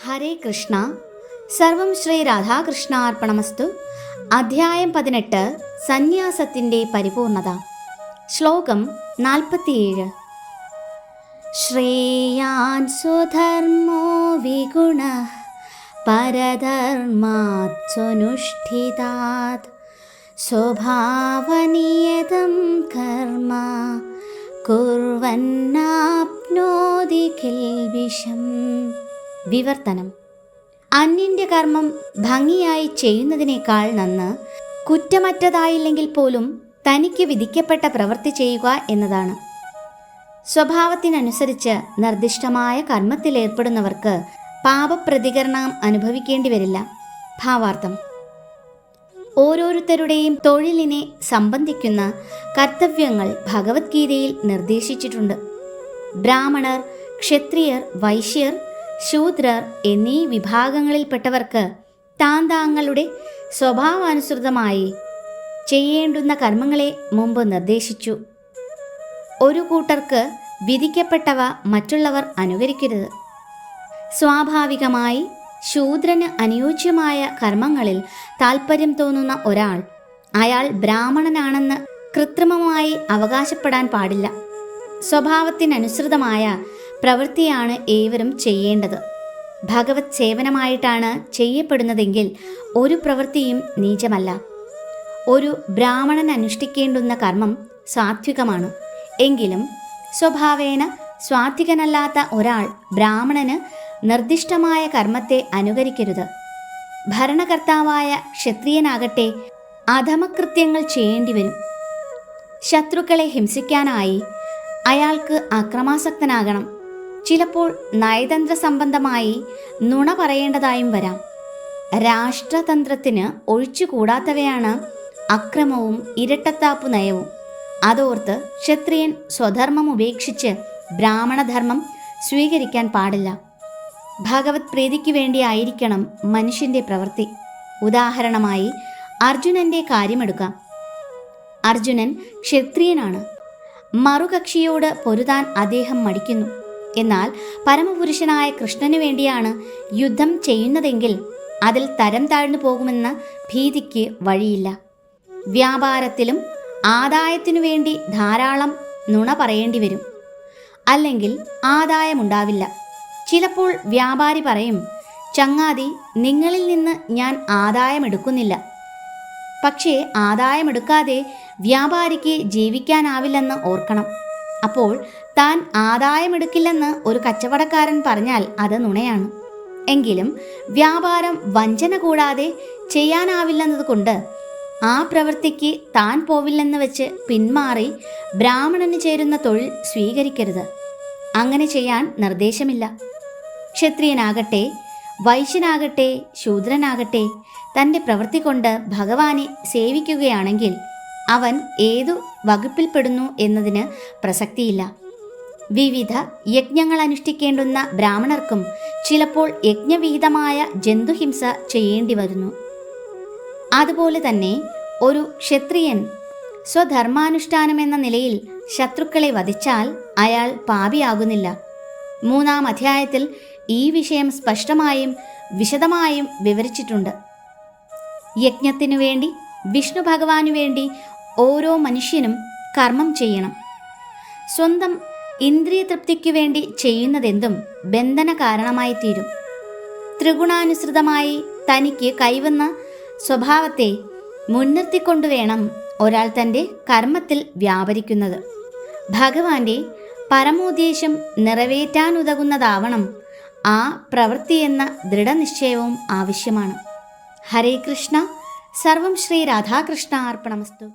ഹരേ കൃഷ്ണ. സർവം ശ്രീ രാധാകൃഷ്ണാർപ്പണമസ്തു. അധ്യായം 18 സന്യാസത്തിൻ്റെ പരിപൂർണത. ശ്ലോകം 47. ശ്രേയാൻ സ്വധർമ്മോ വിഗുണഃ പരധർമാത് സ്വനുഷ്ഠിതാത് സ്വഭാവനിയതം കർമ്മ കുർവന്നാപ്നോതി കിൽബിഷം. വിവർത്തനം: അന്യൻ്റെ കർമ്മം ഭംഗിയായി ചെയ്യുന്നതിനേക്കാൾ നന്ന് കുറ്റമറ്റതായില്ലെങ്കിൽ പോലും തനിക്ക് വിധിക്കപ്പെട്ട പ്രവൃത്തി ചെയ്യുക എന്നതാണ്. സ്വഭാവത്തിനനുസരിച്ച് നിർദ്ദിഷ്ടമായ കർമ്മത്തിലേർപ്പെടുന്നവർക്ക് പാപപ്രതികരണം അനുഭവിക്കേണ്ടി വരില്ല. ഭാവാർത്ഥം: ഓരോരുത്തരുടെയും തൊഴിലിനെ സംബന്ധിക്കുന്ന കർത്തവ്യങ്ങൾ ഭഗവത്ഗീതയിൽ നിർദ്ദേശിച്ചിട്ടുണ്ട്. ബ്രാഹ്മണർ, ക്ഷത്രിയർ, വൈശ്യർ, ശൂദ്രർ എന്നീ വിഭാഗങ്ങളിൽപ്പെട്ടവർക്ക് താന്താങ്ങളുടെ സ്വഭാവാനുസൃതമായി ചെയ്യേണ്ടുന്ന കർമ്മങ്ങളെ മുമ്പ് നിർദ്ദേശിച്ചു. ഒരു കൂട്ടർക്ക് വിധിക്കപ്പെട്ടവ മറ്റുള്ളവർ അനുകരിക്കരുത്. സ്വാഭാവികമായി ശൂദ്രന് അനുയോജ്യമായ കർമ്മങ്ങളിൽ താൽപ്പര്യം തോന്നുന്ന ഒരാൾ അയാൾ ബ്രാഹ്മണനാണെന്ന് കൃത്രിമമായി അവകാശപ്പെടാൻ പാടില്ല. സ്വഭാവത്തിനനുസൃതമായ പ്രവൃത്തിയാണ് ഏവരും ചെയ്യേണ്ടത്. ഭഗവത് സേവനമായിട്ടാണ് ചെയ്യപ്പെടുന്നതെങ്കിൽ ഒരു പ്രവൃത്തിയും നീചമല്ല. ഒരു ബ്രാഹ്മണൻ അനുഷ്ഠിക്കേണ്ടുന്ന കർമ്മം സാത്വികമാണ്. എങ്കിലും സ്വഭാവേന സ്വാത്വികനല്ലാത്ത ഒരാൾ ബ്രാഹ്മണന് നിർദ്ദിഷ്ടമായ കർമ്മത്തെ അനുകരിക്കരുത്. ഭരണകർത്താവായ ക്ഷത്രിയനാകട്ടെ അധമകൃത്യങ്ങൾ ചെയ്യേണ്ടി വരും. ശത്രുക്കളെ ഹിംസിക്കാനായി അയാൾക്ക് അക്രമാസക്തനാകണം. ചിലപ്പോൾ നയതന്ത്ര സംബന്ധമായി നുണ പറയേണ്ടതായും വരാം. രാഷ്ട്രതന്ത്രത്തിന് ഒഴിച്ചുകൂടാത്തവയാണ് അക്രമവും ഇരട്ടത്താപ്പു നയവും. അതോർത്ത് ക്ഷത്രിയൻ സ്വധർമ്മം ഉപേക്ഷിച്ച് ബ്രാഹ്മണധർമ്മം സ്വീകരിക്കാൻ പാടില്ല. ഭഗവത് പ്രീതിക്ക് വേണ്ടിയായിരിക്കണം മനുഷ്യൻ്റെ പ്രവൃത്തി. ഉദാഹരണമായി അർജുനൻ്റെ കാര്യമെടുക്കാം. അർജുനൻ ക്ഷത്രിയനാണ്. മറുകക്ഷിയോട് പൊരുതാൻ അദ്ദേഹം മടിക്കുന്നു. എന്നാൽ പരമപുരുഷനായ കൃഷ്ണനു വേണ്ടിയാണ് യുദ്ധം ചെയ്യുന്നതെങ്കിൽ അതിൽ തരം താഴ്ന്നു പോകുമെന്ന ഭീതിക്ക് വഴിയില്ല. വ്യാപാരത്തിലും ആദായത്തിനു വേണ്ടി ധാരാളം നുണ പറയേണ്ടി വരും. അല്ലെങ്കിൽ ആദായമുണ്ടാവില്ല. ചിലപ്പോൾ വ്യാപാരി പറയും, ചങ്ങാതി, നിങ്ങളിൽ നിന്ന് ഞാൻ ആദായമെടുക്കുന്നില്ല. പക്ഷേ ആദായമെടുക്കാതെ വ്യാപാരിക്ക് ജീവിക്കാനാവില്ലെന്ന് ഓർക്കണം. അപ്പോൾ താൻ ആദായമെടുക്കില്ലെന്ന് ഒരു കച്ചവടക്കാരൻ പറഞ്ഞാൽ അത് നുണയാണ്. എങ്കിലും വ്യാപാരം വഞ്ചന കൂടാതെ ചെയ്യാനാവില്ലെന്നതുകൊണ്ട് ആ പ്രവൃത്തിക്ക് താൻ പോവില്ലെന്ന് വെച്ച് പിന്മാറി ബ്രാഹ്മണന് ചേരുന്ന തൊഴിൽ സ്വീകരിക്കരുത്. അങ്ങനെ ചെയ്യാൻ നിർദ്ദേശമില്ല. ക്ഷത്രിയനാകട്ടെ വൈശ്യനാകട്ടെ ശൂദ്രനാകട്ടെ തൻ്റെ പ്രവൃത്തി കൊണ്ട് ഭഗവാനെ സേവിക്കുകയാണെങ്കിൽ അവൻ ഏതു വകുപ്പിൽപ്പെടുന്നു എന്നതിന് പ്രസക്തിയില്ല. വിവിധ യജ്ഞങ്ങൾ അനുഷ്ഠിക്കേണ്ടുന്ന ബ്രാഹ്മണർക്കും ചിലപ്പോൾ യജ്ഞവിഹിതമായ ജന്തുഹിംസ ചെയ്യേണ്ടി വരുന്നു. അതുപോലെ തന്നെ ഒരു ക്ഷത്രിയൻ സ്വധർമാനുഷ്ഠാനമെന്ന നിലയിൽ ശത്രുക്കളെ വധിച്ചാൽ അയാൾ പാപിയാകുന്നില്ല. 3-ാം അധ്യായത്തിൽ ഈ വിഷയം സ്പഷ്ടമായും വിശദമായും വിവരിച്ചിട്ടുണ്ട്. യജ്ഞത്തിനു വേണ്ടി, വിഷ്ണു ഭഗവാനു വേണ്ടി ഓരോ മനുഷ്യനും കർമ്മം ചെയ്യണം. സ്വന്തം ഇന്ദ്രിയ തൃപ്തിക്കു വേണ്ടി ചെയ്യുന്നതെന്തും ബന്ധന കാരണമായി തീരും. ത്രിഗുണാനുസൃതമായി തനിക്ക് കൈവന്ന സ്വഭാവത്തെ മുൻനിർത്തിക്കൊണ്ടുവേണം ഒരാൾ തൻ്റെ കർമ്മത്തിൽ വ്യാപരിക്കുന്നത്. ഭഗവാന്റെ പരമോദ്ദേശം നിറവേറ്റാനുതകുന്നതാവണം ആ പ്രവൃത്തിയെന്ന ദൃഢനിശ്ചയവും ആവശ്യമാണ്. ഹരേ കൃഷ്ണ. സർവം ശ്രീ രാധാകൃഷ്ണ അർപ്പണമസ്തു.